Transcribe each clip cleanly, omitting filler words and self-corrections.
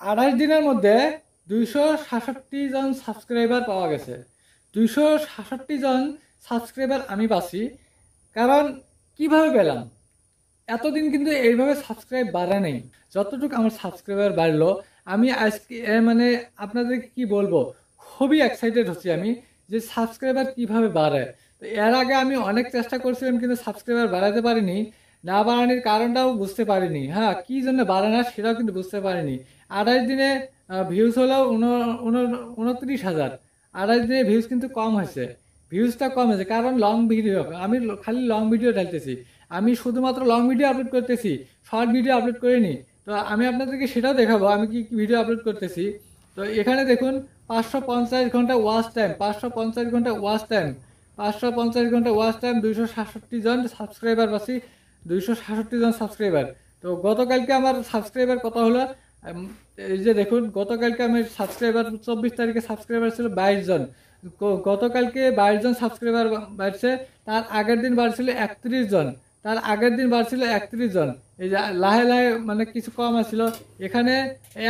28 দিনের মধ্যে 266 জন সাবস্ক্রাইবার পাওয়া গেছে। 266 জন সাবস্ক্রাইবার আমি পাচ্ছি। কারণ কিভাবে পেলাম? এতদিন কিন্তু এইভাবে সাবস্ক্রাইব বাড়ে নেই। যতটুকু আমার সাবস্ক্রাইবার বাড়লো, আমি আজকে মানে আপনাদেরকে কি বলবো, খুবই এক্সাইটেড হচ্ছি আমি যে সাবস্ক্রাইবার কিভাবে বাড়ে। তো এর আগে আমি অনেক চেষ্টা করছিলাম কিন্তু সাবস্ক্রাইবার বাড়াতে পারিনি। না বাড়ানোর কারণটাও বুঝতে পারিনি, হ্যাঁ কি জন্য বাড়ে না সেটাও কিন্তু বুঝতে পারিনি। 28 দিনে ভিউজ হলো 29,000। 28 দিনে ভিউজ কিন্তু কম হয়েছে। ভিউজটা কম হয়েছে কারণ লং ভিডিও, আমি খালি লং ভিডিও ঢালতেছি। আমি শুধুমাত্র লং ভিডিও আপলোড করতেছি, শর্ট ভিডিও আপলোড করিনি। তো আমি আপনাদেরকে সেটাও দেখাবো আমি কি কি ভিডিও আপলোড করতেছি। তো এখানে দেখুন 550 ঘন্টা ওয়াচ টাইম, 550 ঘন্টা ওয়াচ টাইম, 550 ঘন্টা ওয়াচ টাইম, 266 জন সাবস্ক্রাইবার পাচ্ছি, 266 জন সাবস্ক্রাইবার। তো গতকালকে আমার সাবস্ক্রাইবার কত হলো? এই যে দেখুন গতকালকে আমার সাবস্ক্রাইবার 24 তারিখে সাবস্ক্রাইবার ছিল 22 জন। গতকালকে 22 জন সাবস্ক্রাইবার বাড়ছে। তার আগের দিন বাড়ছিল 31 জন, তার আগের দিন বাড়ছিল 31 জন। এই যে লাহে লাহে মানে কিছু কম আসছিল। এখানে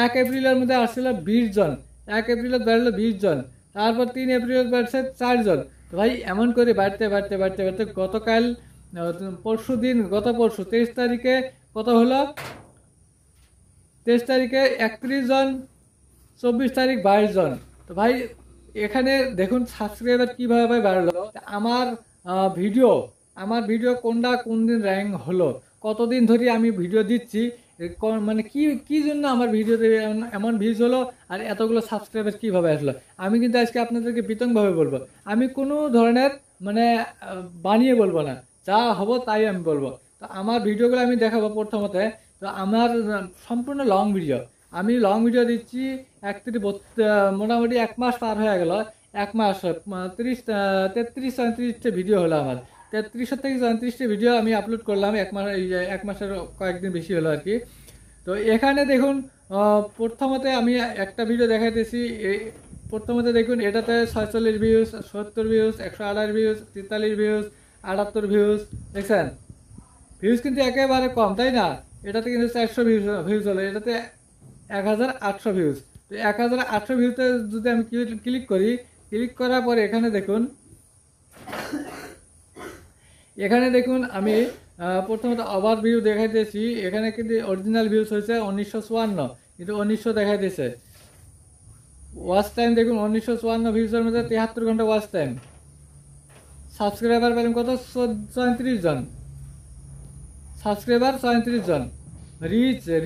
1 এপ্রিলের মধ্যে আসছিল 20 জন, 1 এপ্রিলে বাড়লো 20 জন। তারপর 3 এপ্রিল বাড়ছে 4 জন। তো ভাই এমন করে বাড়তে বাড়তে বাড়তে বাড়তে গতকাল পরশু দিন, গত পরশু 23 তারিখে কত হলো? 23 তারিখে 31 জন, 24 তারিখ 22 জন। তো ভাই এখানে দেখুন সাবস্ক্রাইবার কিভাবে বাড়লো। আমার ভিডিও, আমার ভিডিও কোনটা কোন দিন র্যাঙ্ক হলো, কতদিন ধরে আমি ভিডিও দিচ্ছি, মানে কি কি জন্য আমার ভিডিওতে এমন ভিউজ হলো, আর এতগুলো সাবস্ক্রাইবার কিভাবে আসলো। আমি কিন্তু আজকে আপনাদেরকে বিতংভাবে বলবো। আমি কোনো ধরনের মানে বানিয়ে বলবো না, যা হবো তাই আমি বলবো। তো আমার ভিডিওগুলো আমি দেখাবো প্রথমত। তো আমার সম্পূর্ণ লং ভিডিও, আমি লং ভিডিও দিচ্ছি। মোটামুটি 1 মাস পার হয়ে গেল। 1 মাস 33-34টা ভিডিও হলো আমার। 33 থেকে 34টা ভিডিও আমি আপলোড করলাম 1 মাস, এই যে 1 মাসের কয়েকদিন বেশি হলো আর কি। তো এখানে দেখুন প্রথমতে আমি একটা ভিডিও দেখাইতেছি। প্রথমত দেখুন এটাতে 46 views, 70 views, 128 views, 43 views, 78 views. দেখছেন ভিউজ কিন্তু একেবারে কম, তাই না? এটাতে কিন্তু 400 ভিউজ ভিউজ হলো, এটাতে 1800 ভিউজ। তো 1800 ভিউতে যদি আমি ক্লিক করি, ক্লিক করার পরে এখানে দেখুন, এখানে দেখুন আমি প্রথমত ওভার ভিউ দেখাইতেছি। এখানে কিন্তু অরিজিনাল ভিউজ হয়েছে 1954, কিন্তু 1900 দেখাইতেছে। ওয়াচ টাইম দেখুন 1954 ভিউজের মধ্যে 73 ঘন্টা ওয়াচ টাইম। সাবস্ক্রাইবার পেলেন কত? 34 জন সাবস্ক্রাইবার, 34 জন।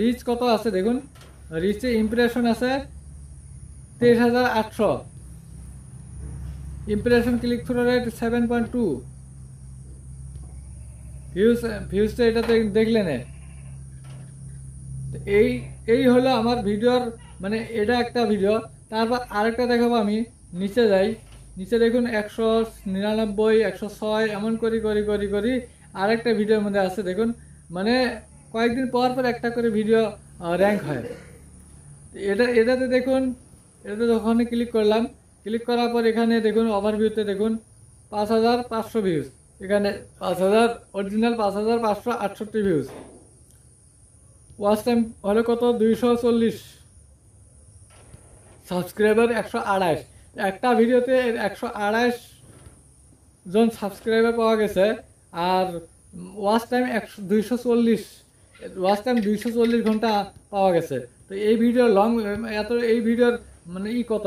রিচ কত আছে দেখুন, রিচে ইমপ্রেশন আছে 23,800, ইমপ্রেশন ক্লিক থ্রু রেট 7.2, ভিউজটা এটাতে দেখলেন। এই এই হলো আমার ভিডিওর মানে এটা একটা ভিডিও। তারপর আরেকটা দেখাবো আমি। নিচে যাই, নিচে দেখুন 199, 106 এমন করি করি করি করি আরেকটা ভিডিওর মধ্যে আছে দেখুন। মানে কয়েকদিন পর পর একটা করে ভিডিও র্যাঙ্ক হয়। এটাতে দেখুন, এটাতে যখন ক্লিক করলাম, ক্লিক করার পর এখানে দেখুন ওভারভিউতে দেখুন 5,500 ভিউজ। এখানে 5,000 অরিজিনাল, 5,568 ভিউজ। ওয়াচ টাইম হলো কত? 240। সাবস্ক্রাইবার 128। একটা ভিডিওতে 128 জন সাবস্ক্রাইবার পাওয়া গেছে। আর ওয়াচ টাইম 240, ওয়াচ টাইম 240 ঘন্টা পাওয়া গেছে। তো এই ভিডিও লং, এই ভিডিওর মানে কত?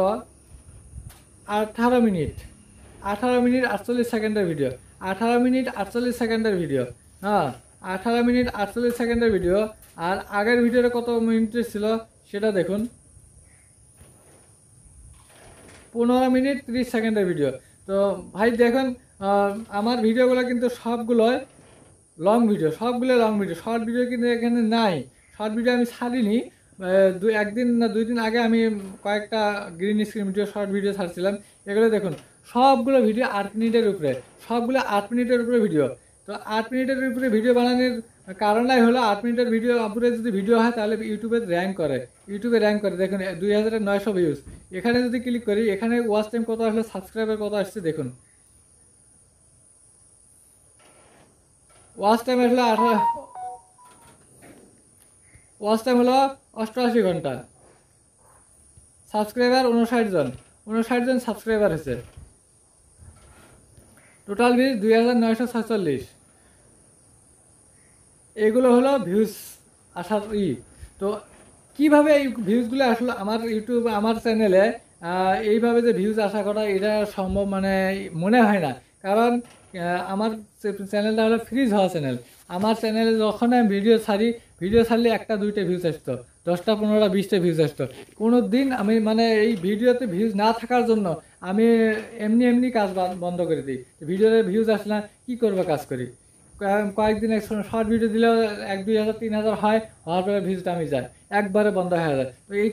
18 মিনিট, 18 মিনিট 48 সেকেন্ডের ভিডিও, 18 মিনিট 48 সেকেন্ডের ভিডিও। হ্যাঁ, 18 মিনিট 48 সেকেন্ডের ভিডিও। আর আগের ভিডিওটা কত মিনিটের ছিল সেটা দেখুন, 15 মিনিট 30 সেকেন্ডের ভিডিও। তো ভাই দেখুন আমার ভিডিওগুলো কিন্তু সবগুলোই লং ভিডিও, সবগুলো লং ভিডিও। শর্ট ভিডিও কিন্তু এখানে নাই। শর্ট ভিডিও আমি ছাড়িনি। একদিন না 2 দিন আগে আমি কয়েকটা green screen video, short video ছাড়ছিলাম। এগুলো দেখুন সবগুলো ভিডিও 8 মিনিটের উপরে, সবগুলো 8 মিনিটের উপরে ভিডিও। তো 8 মিনিটের উপরে ভিডিও বানানোর কারণটাই হলো 8 মিনিটের ভিডিও উপরে যদি ভিডিও হয় তাহলে ইউটিউবে র্যাঙ্ক করে, ইউটিউবে র্যাঙ্ক করে। দেখুন 2,900 ভিউজ। এখানে যদি ক্লিক করি, এখানে ওয়াচ টাইম কত আসলে, সাবস্ক্রাইবার কত আসছে দেখুন। ওয়াচ টাইম আসলে ওয়াচ টাইম হলো 88 ঘন্টা। সাবস্ক্রাইবার 59 জন সাবস্ক্রাইবার হয়েছে। Total views 2946। এগুলো হলো ভিউজ আসার তো কিভাবে এই ভিউজগুলো আসলে আমার ইউটিউব আমার চ্যানেলে এইভাবে যে ভিউজ আশা করা এটা সম্ভব মানে মনে হয় না। কারণ আমার চ্যানেলটা হলো ফ্রিজ হওয়া চ্যানেল। আমার চ্যানেলে যখন আমি ভিডিও ছাড়লে 1টা 2টা ভিউজ আসতো, 10টা 15টা 20টা ভিউজ আসতো। কোনো দিন আমি মানে এই ভিডিওতে ভিউজ না থাকার জন্য আমি এমনি কাজ বন্ধ করে দিই। ভিডিওতে ভিউজ আসলে কী করবো, কাজ করি। কয়েকদিন শর্ট ভিডিও দিলেও 1-2 হাজার 3 হাজার হওয়ার পরে ভিউজটা আমি যায়, একবারে বন্ধ হয়ে যায়। তো এই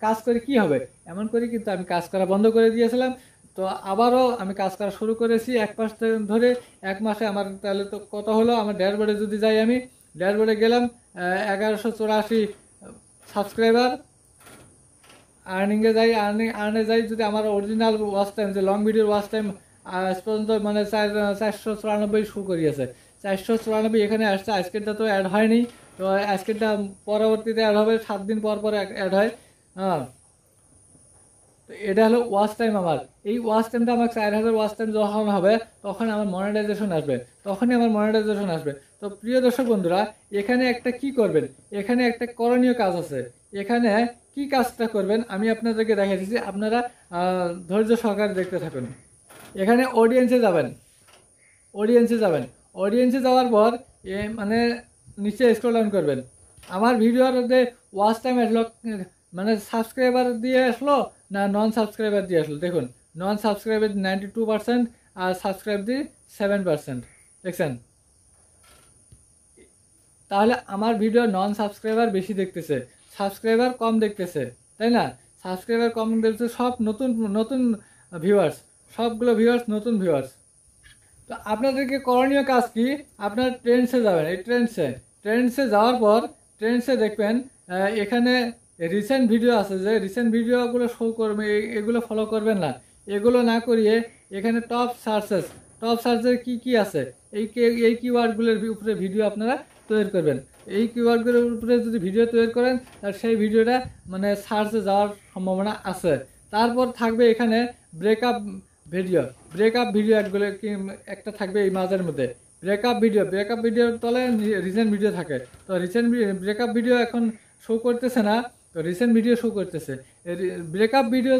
কাজ করে কি হবে, এমন করে কিন্তু আমি কাজ করা বন্ধ করে দিয়েছিলাম। তো আবারও আমি কাজ করা শুরু করেছি 1 মাস ধরে। 1 মাসে আমার তাহলে তো কত হলো, আমার ড্যাশবোর্ডে যদি যাই, আমি ড্যাশবোর্ডে গেলাম 1184 সাবস্ক্রাইবার। আর্নে যাই যদি আমার অরিজিনাল ওয়াচ টাইম, যে লং ভিডিওর ওয়াচ টাইম আজ পর্যন্ত মানে 494 শো করিয়েছে। 494 এখানে আসছে। আজকেরটা তো অ্যাড হয়নি, তো আজকেরটা পরবর্তীতে অ্যাড হবে, 7 দিন পর অ্যাড হয়। হ্যাঁ, তো এটা হলো ওয়াচ টাইম আমার। এই ওয়াচ টাইমটা আমার 4000 ওয়াচ টাইম যখন হবে তখন আমার মনিটাইজেশন আসবে। তো প্রিয় দর্শক বন্ধুরা, এখানে একটা কি করবেন, এখানে একটা করণীয় কাজ আছে। এখানে কি কাজটা করবেন আমি আপনাদেরকে দেখিয়ে দিচ্ছি, আপনারা ধৈর্য সহকারে দেখতে থাকুন। এখানে অডিয়েন্সে যাবেন। অডিয়েন্সে যাওয়ার পর মানে নিচে স্ক্রল ডাউন করবেন। আমার ভিডিওর যে ওয়াচ টাইম আসলো, মানে সাবস্ক্রাইবার দিয়ে আসলো না নন সাবস্ক্রাইবার দিয়ে আসলো। দেখুন, নন সাবস্ক্রাইবার 92% আর সাবস্ক্রাইব দিয়ে 7%। দেখছেন, তাহলে আমার ভিডিও নন সাবস্ক্রাইবার বেশি দেখতেছে, সাবস্ক্রাইবার কম দেখতেছে, তাই না? সাবস্ক্রাইবার কম দেখতেছে, সব নতুন ভিউয়ার্স, সবগুলো ভিউয়ার্স নতুন ভিউয়ার্স। তো আপনাদেরকে করণীয় কাজ কি, আপনার ট্রেন্ডসে যাবেন। এই ট্রেন্ডসে যাওয়ার পর ট্রেন্ডসে দেখবেন এখানে রিসেন্ট ভিডিও আছে, যে রিসেন্ট ভিডিওগুলো শো করবে, এগুলো ফলো করবেন না। এগুলো না করিয়ে এখানে টপ সার্চেস কি আছে, এই কিওয়ার্ডগুলোর উপরে ভিডিও আপনারা তৈরি করবেন। এই কিওয়ার্ডগুলোর উপরে যদি ভিডিও তৈরি করেন তাহলে সেই ভিডিওটা মানে সার্চে যাওয়ার সম্ভাবনা আছে। তারপর থাকবে এখানে ব্রেকআপ ভিডিও একটা থাকবে এই মাঝের মধ্যে। ব্রেকআপ ভিডিওর তলে রিসেন্ট ভিডিও থাকে। তো রিসেন্ট ব্রেকআপ ভিডিও এখন শো করতেছে না, তো রিসেন্ট ভিডিও শো করতেছে। ব্রেকআপ ভিডিও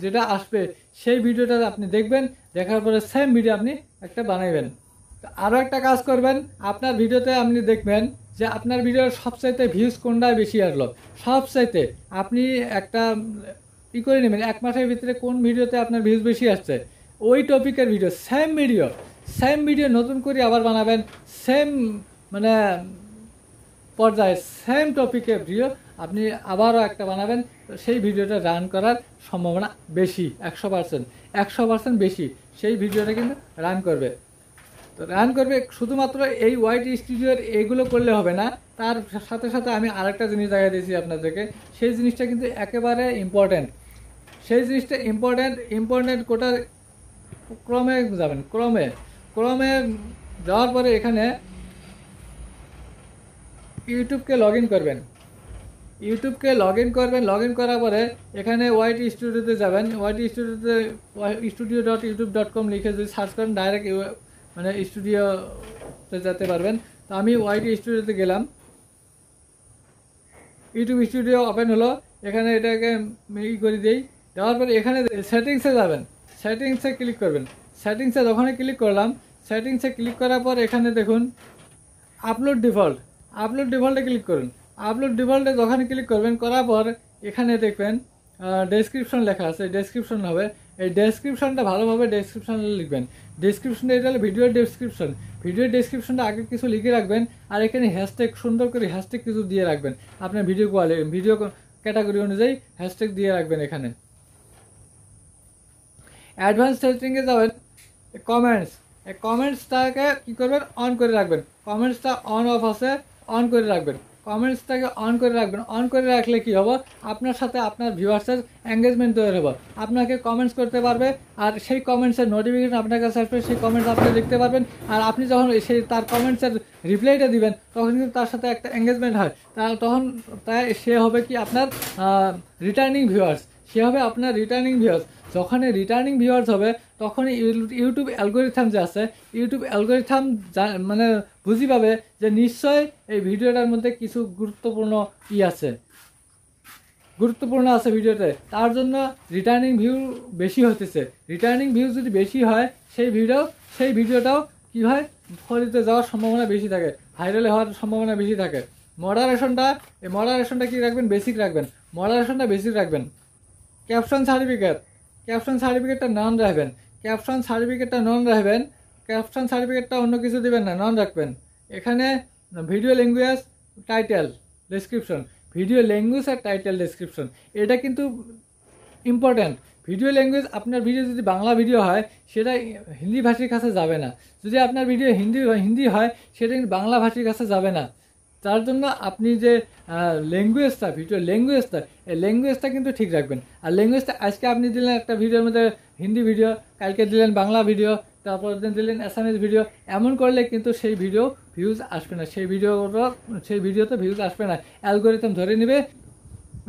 যেটা আসবে সেই ভিডিওটা আপনি দেখবেন, দেখার পরে সেম ভিডিও আপনি একটা বানাইবেন। আরও একটা কাজ করবেন, আপনার ভিডিওতে আপনি দেখবেন যে আপনার ভিডিওর সবচাইতে ভিউজ কোনটায় বেশি আসলো। সবচাইতে আপনি একটা করে নেবেন 1 মাসের ভিতরে কোন ভিডিওতে আপনার ভিউজ বেশি আসছে, ওই টপিকের ভিডিও, সেম ভিডিও নতুন করে আবার বানাবেন। সেম মানে পর্যায়ে সেম টপিকের ভিডিও আপনি আবারও একটা বানাবেন। সেই ভিডিওটা রান করার সম্ভাবনা বেশি, 100% বেশি সেই ভিডিওটা কিন্তু রান করবে। তো রান করবে শুধুমাত্র এই ওয়াইটি স্টুডিওর এইগুলো করলে হবে না, তার সাথে সাথে আমি আরেকটা জিনিস দেখাই দিয়েছি আপনাদেরকে। সেই জিনিসটা কিন্তু একেবারে ইম্পর্ট্যান্ট। সেই জিনিসটা ইম্পর্ট্যান্ট কোটার ক্রমে যাবেন। ক্রমে যাওয়ার পরে এখানে ইউটিউবকে লগ ইন করবেন। লগ ইন করার পরে এখানে ওয়াইটি স্টুডিওতে যাবেন। ওয়াইটি স্টুডিওতে studio.youtube.com লিখে যদি সার্চ করেন ডাইরেক্ট মানে স্টুডিওতে যেতে পারবেন। তো আমি ওয়াইটি স্টুডিওতে গেলাম, ইউটিউব স্টুডিও ওপেন হলো। এখানে এটাকে করে দিই। দেওয়ার পরে এখানে সেটিংসে যাবেন, সেটিংসে ক্লিক করবেন। সেটিংসে যখনই ক্লিক করলাম, সেটিংসে ক্লিক করার পর এখানে দেখুন আপলোড ডিফল্টে ক্লিক করুন। আপলোড ডিফল্টে যখনই ক্লিক করবেন, করার পর এখানে দেখবেন ডেসক্রিপশন লেখা আছে, ডেসক্রিপশন হবে। এই ডেসক্রিপশনটা ভালোভাবে ডেসক্রিপশনে লিখবেন। ডেসক্রিপশনটা এটা হলো ভিডিওর ডেসক্রিপশনটা আগে কিছু লিখে রাখবেন, আর এখানে হ্যাশট্যাগ সুন্দর করে হ্যাশট্যাগ কিছু দিয়ে রাখবেন। আপনার ভিডিও ক্যাটাগরি অনুযায়ী হ্যাশট্যাগ দিয়ে রাখবেন। এখানে অ্যাডভান্স সেটিংয়ে যাবেন, কমেন্টসটাকে কী করবেন, অন করে রাখবেন। কমেন্টসটা অন অফ আছে, অন করে রাখবেন। অন করে রাখলে কি হবে, আপনার সাথে আপনার ভিউয়ার্সের এঙ্গেজমেন্ট তৈরি হবে। আপনাকে কমেন্টস করতে পারবে, আর সেই কমেন্টসের নোটিফিকেশন আপনার কাছে আসবে, সেই কমেন্টস আপনি দেখতে পারবেন। আর আপনি যখন তার কমেন্টসের রিপ্লাইটা দিবেন তখন কিন্তু তার সাথে একটা এঙ্গেজমেন্ট হয়। তখন সে হবে কি আপনার রিটার্নিং ভিউয়ার্স। সে হবে আপনার রিটার্নিং ভিউয়ার্স। যখনই রিটার্নিং ভিউয়ার্স হবে তখনই ইউটিউব অ্যালগোরিথাম যে আছে, ইউটিউব অ্যালগোরিথাম মানে বুঝি পাবে যে নিশ্চয় এই ভিডিওটার মধ্যে কিছু গুরুত্বপূর্ণ আছে ভিডিওতে, তার জন্য রিটার্নিং ভিউ বেশি হতেছে। রিটার্নিং ভিউ যদি বেশি হয় সেই ভিডিওটাও কী হয়, ফলিতে যাওয়ার সম্ভাবনা বেশি থাকে, ভাইরালে হওয়ার সম্ভাবনা বেশি থাকে। মডারেশনটা কী রাখবেন? বেসিক রাখবেন। মডারেশনটা বেসিক রাখবেন। ক্যাপশন সার্টিফিকেটটা নন রাখবেন। ক্যাপশন সার্টিফিকেটটা অন্য কিছু দিবেন না, নন রাখবেন। এখানে video language, title, description, video language আর টাইটেল ডেসক্রিপশন, এটা কিন্তু ইম্পর্ট্যান্ট। ভিডিও ল্যাঙ্গুয়েজ, আপনার ভিডিও যদি বাংলা ভিডিও হয় সেটা হিন্দি ভাষীর কাছে যাবে না। যদি আপনার ভিডিও হিন্দি হয় সেটা কিন্তু বাংলা ভাষীর কাছে যাবে না। তার জন্য আপনি যে ল্যাঙ্গুয়েজটা, ভিডিও ল্যাঙ্গুয়েজটা, এই ল্যাঙ্গুয়েজটা কিন্তু ঠিক রাখবেন। আর ল্যাঙ্গুয়েজটা আজকে আপনি দিলেন একটা ভিডিওর মধ্যে হিন্দি ভিডিও, কালকে দিলেন বাংলা ভিডিও, তারপর দিলেন অ্যাসামিজ ভিডিও, এমন করলে কিন্তু সেই ভিডিও ভিউজ আসবে না, সেই ভিডিওতে ভিউজ আসবে না। অ্যালগোরিদম ধরে নেবে,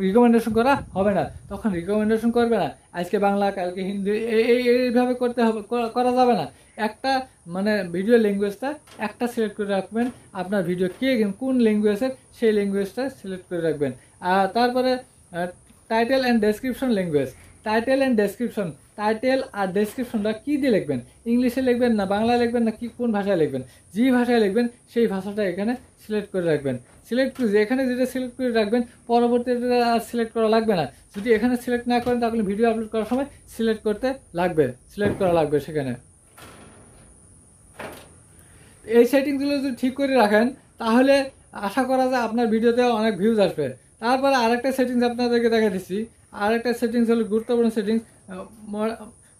রিকমেন্ডেশন করা হবে না, তখন রিকমেন্ডেশন করবে না। আজকে বাংলা, কালকে হিন্দি, এইভাবে করা যাবে না। একটা মানে ভিডিও ল্যাঙ্গুয়েজটা একটা সিলেক্ট করে রাখবেন, আপনার ভিডিও কোন ল্যাঙ্গুয়েজের সেই ল্যাঙ্গুয়েজটা সিলেক্ট করে রাখবেন। আর তারপরে title and description language, title আর ডেসক্রিপশনটা কী দিয়ে লিখবেন? ইংলিশে লিখবেন না বাংলা লিখবেন না কোন ভাষায় লিখবেন? যে ভাষায় লিখবেন সেই ভাষাটা এখানে সিলেক্ট করে রাখবেন। এখানে যেটা সিলেক্ট করে রাখবেন, পরবর্তীতে আর সিলেক্ট করা লাগবে না। যদি এখানে সিলেক্ট না করেন তাহলে ভিডিও আপলোড করার সময় সিলেক্ট করা লাগবে সেখানে। এই সেটিংসগুলো যদি ঠিক করে রাখেন তাহলে আশা করা যায় আপনার ভিডিওতে অনেক ভিউজ আসবে। তারপরে আরেকটা সেটিংস আপনাদেরকে দেখা দিচ্ছি। আরেকটা সেটিংস হলো গুরুত্বপূর্ণ সেটিংস,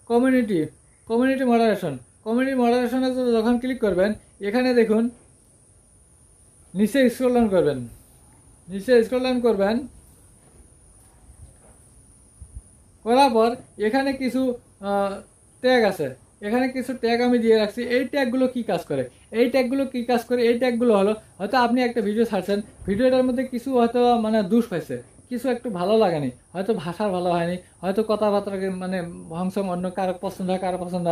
কমিউনিটি মডারেশনে যখন ক্লিক করবেন, এখানে দেখুন নিচে স্ক্রল ডাউন করবেন, করার পর এখানে কিছু ট্যাগ আছে, এখানে কিছু ট্যাগ আমি দিয়ে রাখছি। এই ট্যাগগুলো কি কাজ করে? এই ট্যাগগুলো হলো, হয়তো আপনি একটা ভিডিও ছাড়ছেন, ভিডিওটার মধ্যে কিছু হয়তো মানে দোষ পাইছে, কিছু একটু ভালো লাগেনি, হয়তো ভাষার ভালো হয়নি, হয়তো কথাবার্তা মানে ভংসং, অন্য কারো পছন্দ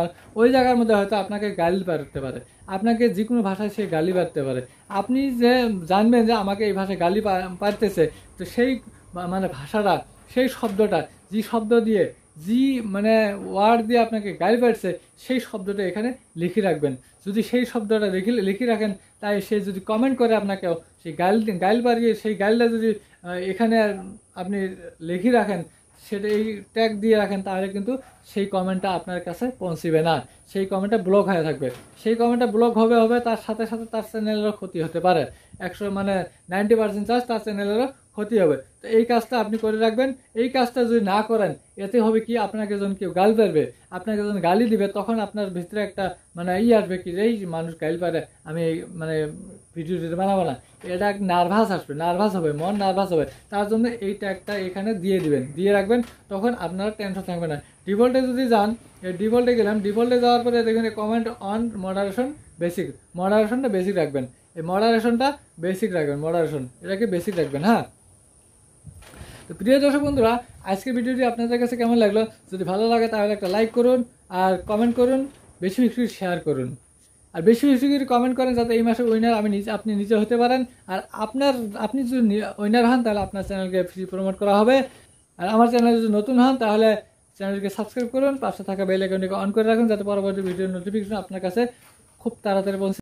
হয়, ওই জায়গার মধ্যে হয়তো আপনাকে গালি পারতে পারে, আপনাকে যে কোনো ভাষায় সে গালি পারতে পারে। আপনি যে জানবেন যে আমাকে এই ভাষায় গালি পারতেছে, তো সেই মানে ভাষাটা, সেই শব্দটা, যে শব্দ দিয়ে, মানে ওয়ার্ড দিয়ে আপনাকে গালি পাচ্ছে, সেই শব্দটা এখানে লিখে রাখবেন। যদি সেই শব্দটা লিখে রাখেন, তাই সে যদি কমেন্ট করে আপনাকেও সেই গাইল পারিয়ে সেই গাইলটা যদি এখানে আপনি লিখে রাখেন, সেটা এই ট্যাগ দিয়ে রাখেন, তাহলে কিন্তু সেই কমেন্টটা আপনার কাছে পৌঁছবে না, সেই কমেন্টটা ব্লক হয়ে থাকবে। সেই কমেন্টটা ব্লক হবে তার সাথে সাথে তার চ্যানেলেরও ক্ষতি হতে পারে। 90% চান্স তার চ্যানেলেরও ক্ষতি হবে। তো এই কাজটা আপনি করে রাখবেন। এই কাজটা যদি না করেন, এতে হবে কি, আপনাকে যখন কেউ গালি পারবে, আপনাকে যখন গালি দিবে, তখন আপনার ভিতরে একটা মানে আসবে কি, এই মানুষ গালি পারে, আমি মানে ভিডিও বানাবো না, এটা নার্ভাস হবে, মন নার্ভাস হবে। তার জন্য এই ট্যাগটা এখানে দিয়ে রাখবেন, তখন আপনার টেনশন থাকবে না। ডিফল্টে যদি যান, ডিফল্টে গেলাম, ডিফল্টে যাওয়ার পরে দেখবেন কমেন্ট অন মডারেশনটা বেসিক রাখবেন। এই মডারেশনটা বেসিক রাখবেন, এটাকে বেসিক রাখবেন। হ্যাঁ, তো প্রিয় দর্শক বন্ধুরা, আজকের ভিডিওটি আপনাদের কাছে কেমন লাগলো? যদি ভালো লাগে তাহলে একটা লাইক করুন আর কমেন্ট করুন, বেশি শেয়ার করুন। আর বেশি করে কমেন্ট করেন, যাতে এই মাসে উইনার আপনি নিজে হতে পারেন। আর আপনি যদি উইনার হন, তাহলে আপনার চ্যানেলকে ফ্রি প্রমোট করা হবে। আর আমার চ্যানেলে যদি নতুন হন, তাহলে চ্যানেলকে সাবস্ক্রাইব করুন, পাশে থাকা বেল আইকনটিকে অন করে রাখুন, যাতে পরবর্তী ভিডিওর নোটিফিকেশন আপনার কাছে খুব তাড়াতাড়ি পৌঁছে।